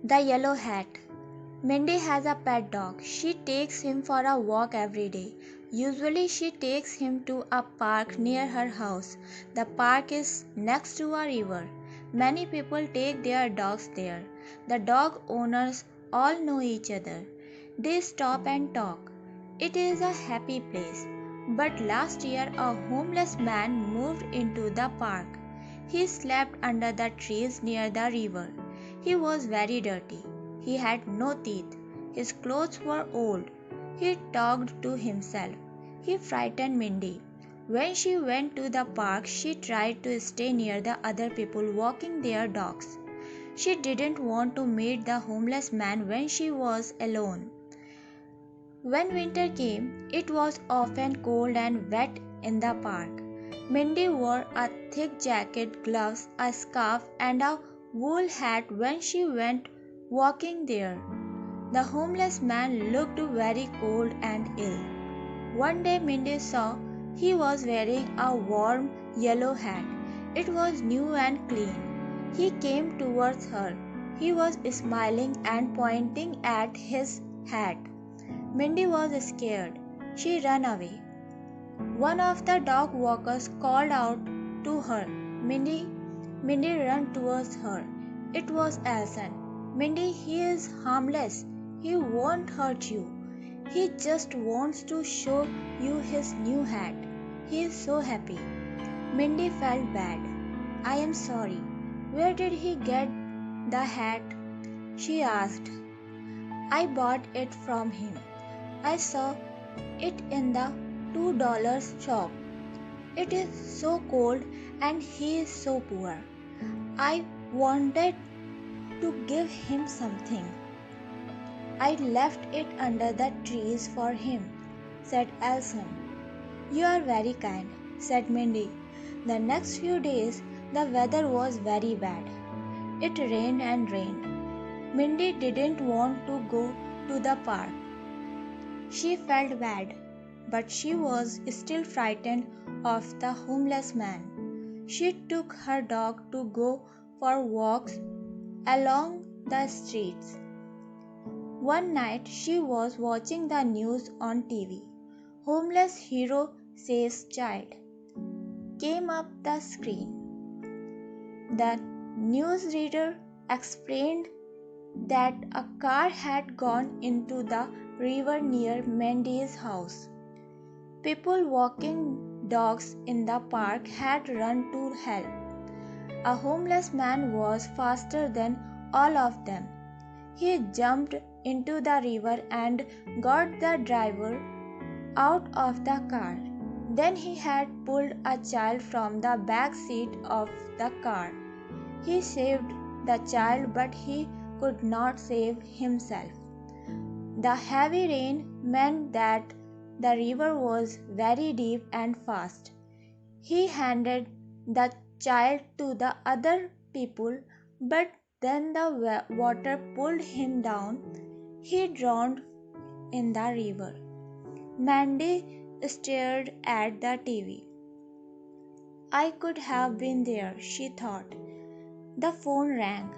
The Yellow Hat. Mindy has a pet dog. She takes him for a walk every day. Usually, she takes him to a park near her house. The park is next to a river. Many people take their dogs there. The dog owners all know each other. They stop and talk. It is a happy place. But last year, a homeless man moved into the park. He slept under the trees near the river. He was very dirty. He had no teeth. His clothes were old. He talked to himself. He frightened Mindy. When she went to the park, she tried to stay near the other people walking their dogs. She didn't want to meet the homeless man when she was alone. When winter came, it was often cold and wet in the park. Mindy wore a thick jacket, gloves, a scarf, and a wool hat when she went walking there. The homeless man looked very cold and ill. One day Mindy saw he was wearing a warm yellow hat. It was new and clean. He came towards her. He was smiling and pointing at his hat. Mindy was scared. She ran away. One of the dog walkers called out to her. Mindy, Mindy ran towards her. It was Elson. Mindy, he is harmless. He won't hurt you. He just wants to show you his new hat. He is so happy. Mindy felt bad. I am sorry. Where did he get the hat? She asked. I bought it from him. I saw it in the $2 shop. It is so cold and he is so poor. I wanted to give him something. I left it under the trees for him, said Elson. You are very kind, said Mindy. The next few days the weather was very bad. It rained and rained. Mindy didn't want to go to the park. She felt bad, but she was still frightened of the homeless man. She took her dog to go for walks along the streets. One night she was watching the news on TV. Homeless hero saves child came up the screen. The newsreader explained that a car had gone into the river near Mindy's house. People walking dogs in the park had run to help. A homeless man was faster than all of them. He jumped into the river and got the driver out of the car. Then he had pulled a child from the back seat of the car. He saved the child, but he could not save himself. The heavy rain meant that the river was very deep and fast. He handed the child to the other people, but then the water pulled him down. He drowned in the river. Mandy stared at the TV. I could have been there, she thought. The phone rang.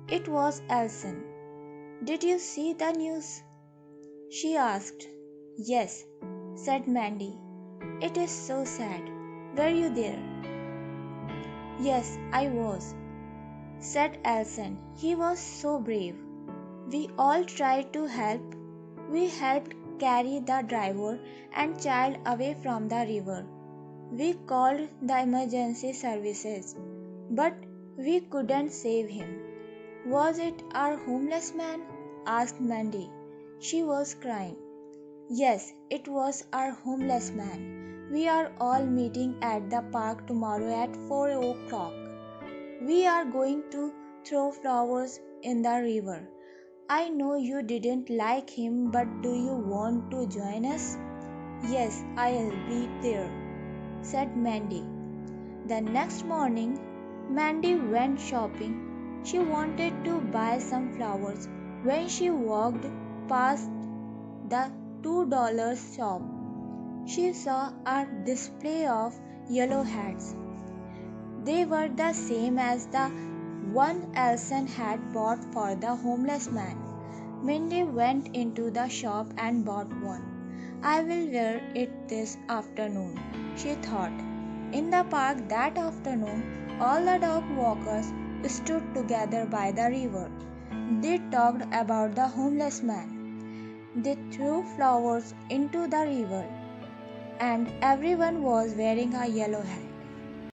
It was Elson. Did you see the news? She asked. Yes, said Mandy. It is so sad. Were you there? Yes, I was, said Elson. He was so brave. We all tried to help. We helped carry the driver and child away from the river. We called the emergency services, but we couldn't save him. Was it our homeless man? Asked Mandy. She was crying. Yes, it was our homeless man. We are all meeting at the park tomorrow at 4 o'clock. We are going to throw flowers in the river. I know you didn't like him, but do you want to join us? Yes, I'll be there, said Mandy. The next morning, Mandy went shopping. She wanted to buy some flowers. When she walked past the $2 shop, she saw a display of yellow hats. They were the same as the one Elson had bought for the homeless man. Mindy went into the shop and bought one. I will wear it this afternoon, she thought. In the park that afternoon, all the dog walkers stood together by the river. They talked about the homeless man. They threw flowers into the river, and everyone was wearing a yellow hat.